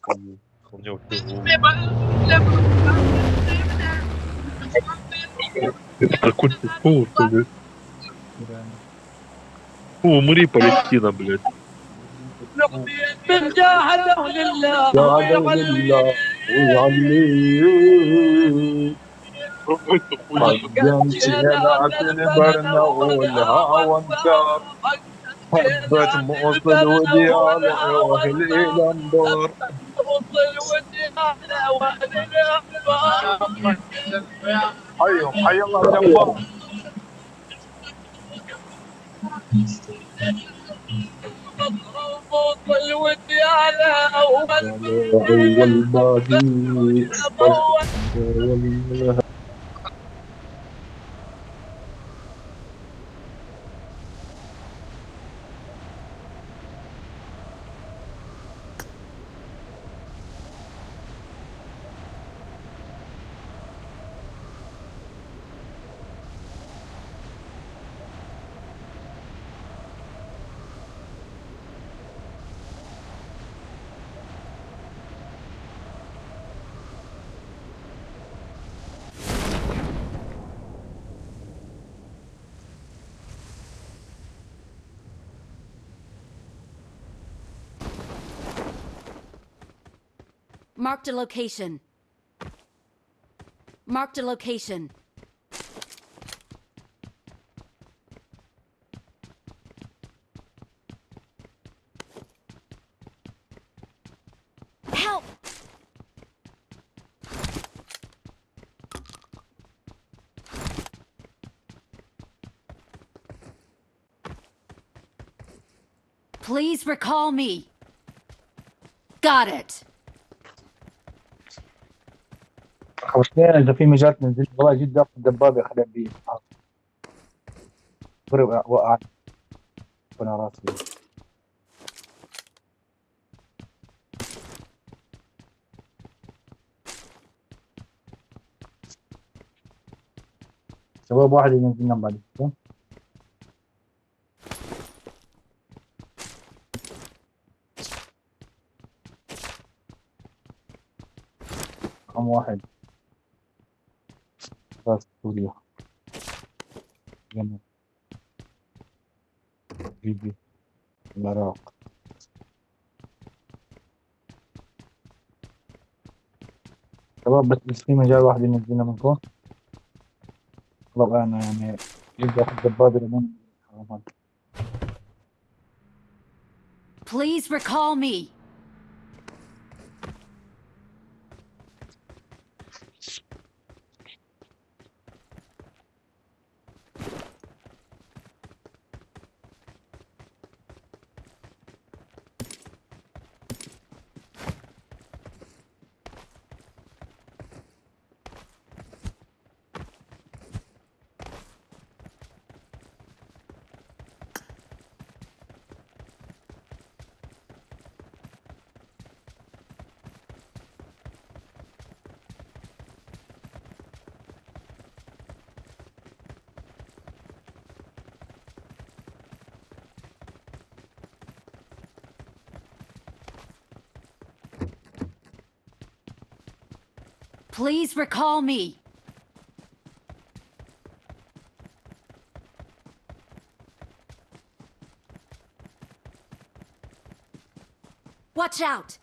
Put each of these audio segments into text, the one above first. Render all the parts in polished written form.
ของnhiều thứ كنت فوت ومري بالستينا блядь جاهدوا لله جعلوا لله ويعلي حجمت لكن برنا والهوى انكار حبة موصل وديال واهل الى انبار وصل ودي على واهل الانبار حيهم حي الله الجبار وصل ودي على اول اول ما جيت Marked a location. Marked a location. Help! Please recall me. Got it. اثنين اذا في مجال تنزل والله جد اخذ دبابه خليها بي وقع انا راسي شباب واحد ينزلنا بعد كم واحد راس سوريا يمن ليبيا العراق شباب بس في مجال واحد ينزلنا منكم والله انا يعني جد اخذ دبابه لمن Please recall me. Please recall me. Watch out.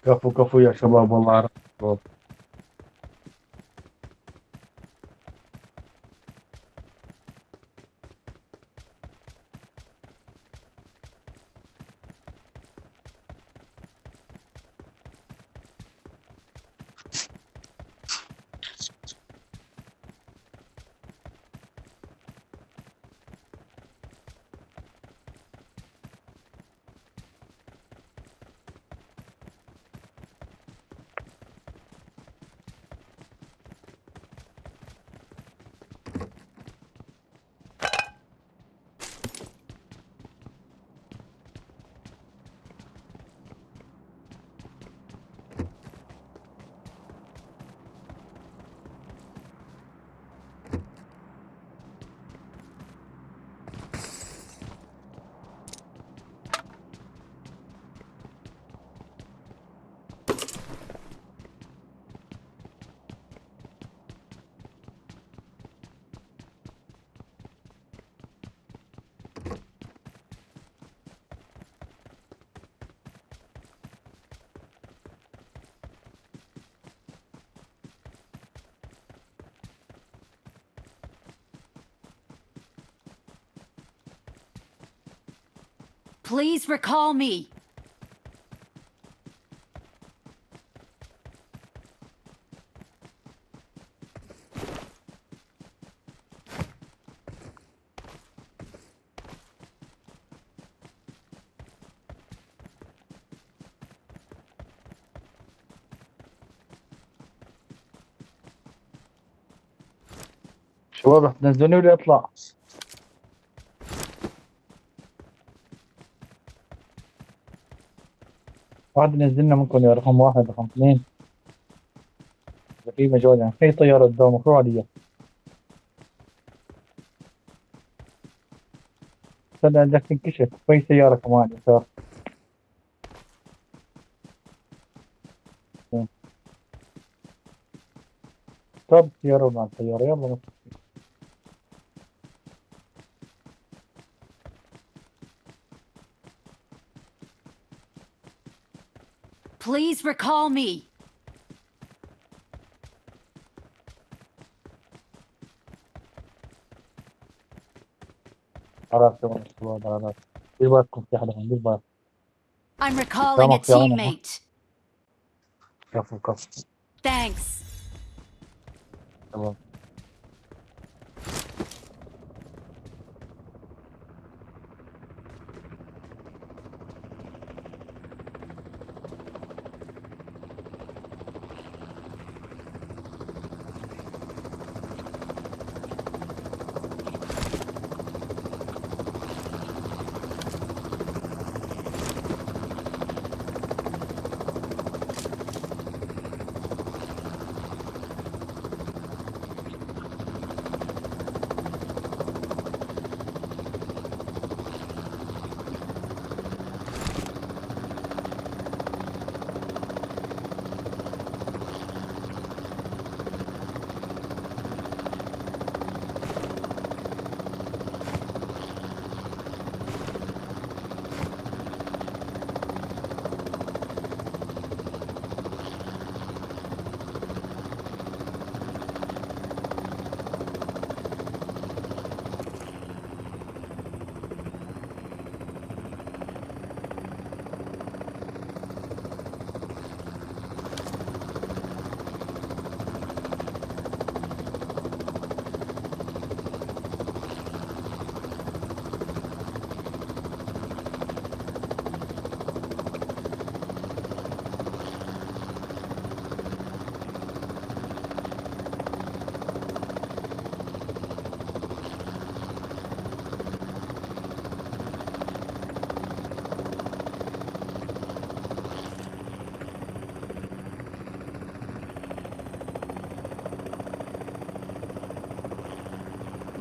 كفو كفو يا شباب والله شباب Please recall me. شباب تنزلوني ولا اطلع؟ واحد ينزلنا منكم يا رقم واحد رقم اثنين. في مجال يعني في طيارة قدام مفروض عليا. استنى عندك تنكشف في سيارة كمان يسار. طب سيارة مع السيارة يلا. Please recall me. خلاص تمام شباب خلاص. دير بالكم في حدا دير بالكم. I'm recalling a سامح في عونك. teammate. كفو كفو. Thanks. تمام.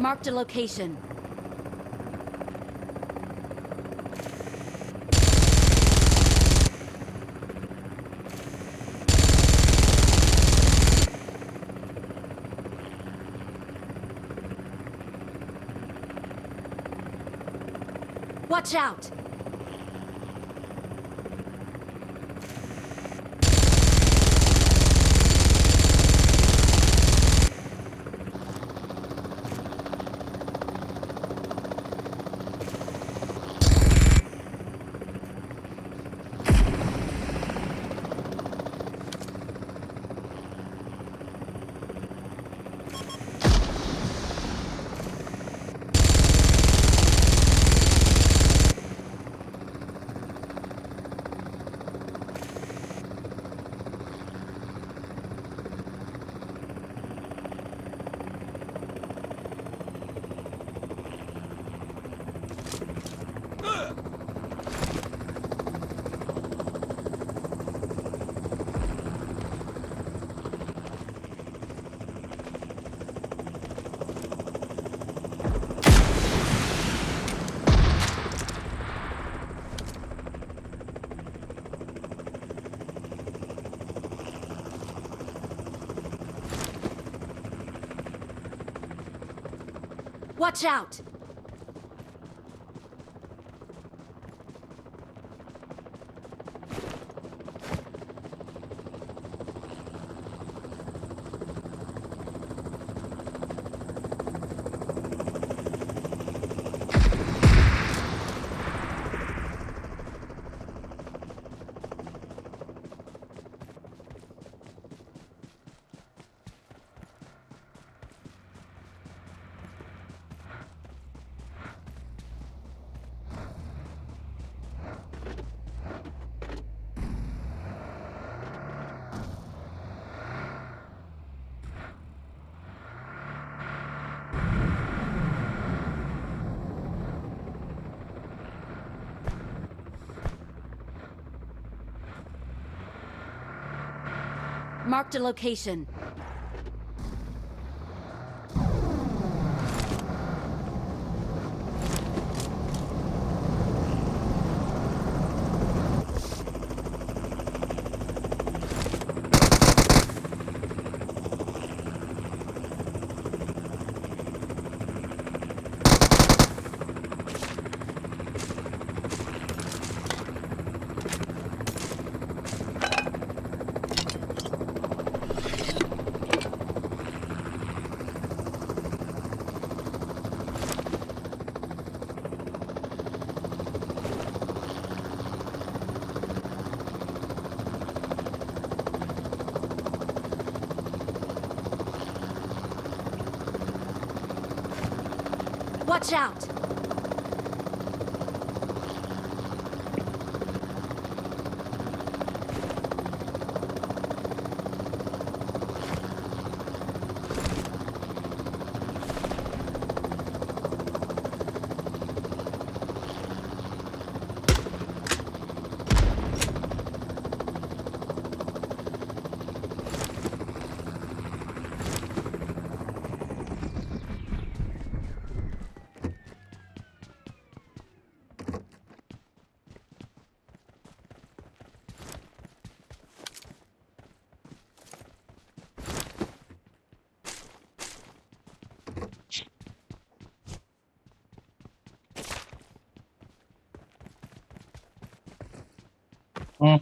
Marked a location. Watch out! Watch out! Marked a location. Watch out! مم.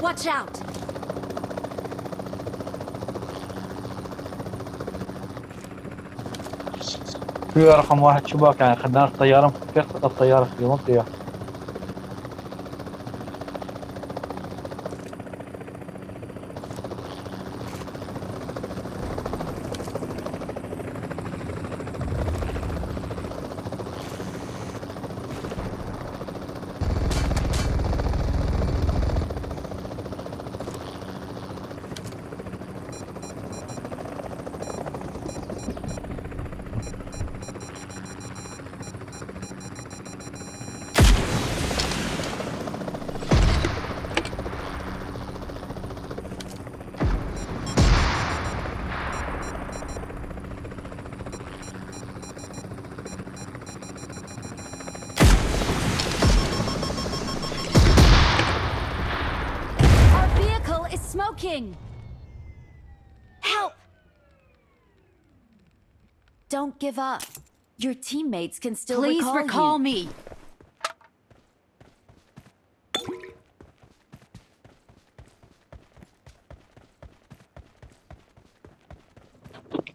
Watch out! في رقم واحد شباك يعني خدنا الطيارة مفكك الطيارة في المنطقة. Our vehicle is smoking! Help! Don't give up. Your teammates can still Please recall me.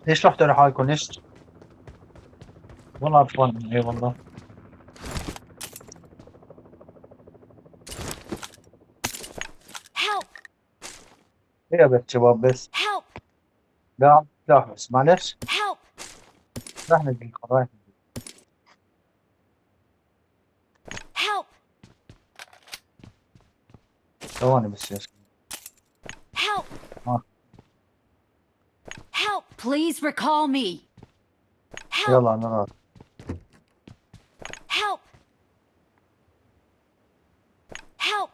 ليش رحتوا لحالكم ليش؟ والله عفوا اي والله. Help! ايه يا بنت شباب بس. Help! لا لا بس معلش Help! راح ندي رايح Help! ثواني بس يا شباب. Help! آه. Help! Please recall me. Help! يلا انا راح. Help! Help!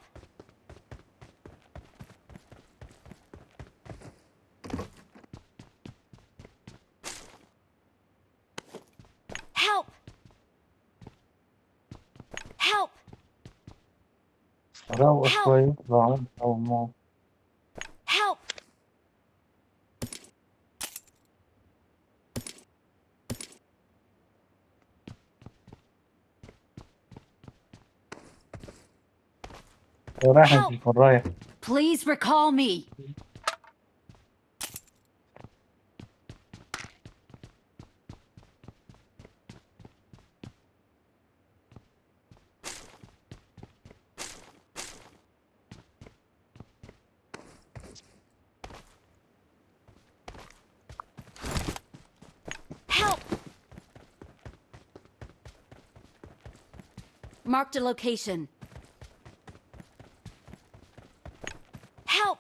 Help! Help! روق شوي روق او مو. Help! رايح التليفون رايح. Please recall me. Help! Marked a location. Help!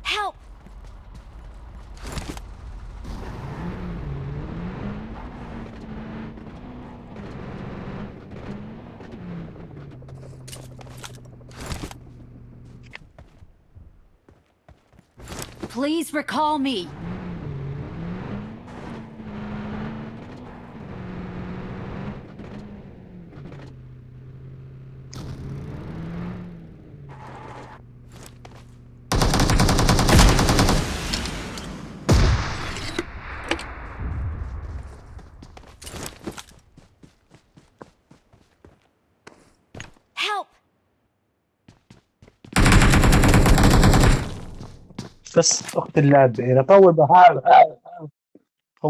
Help! Please recall me. Help! بس اخت اللعب ايه طول بحاول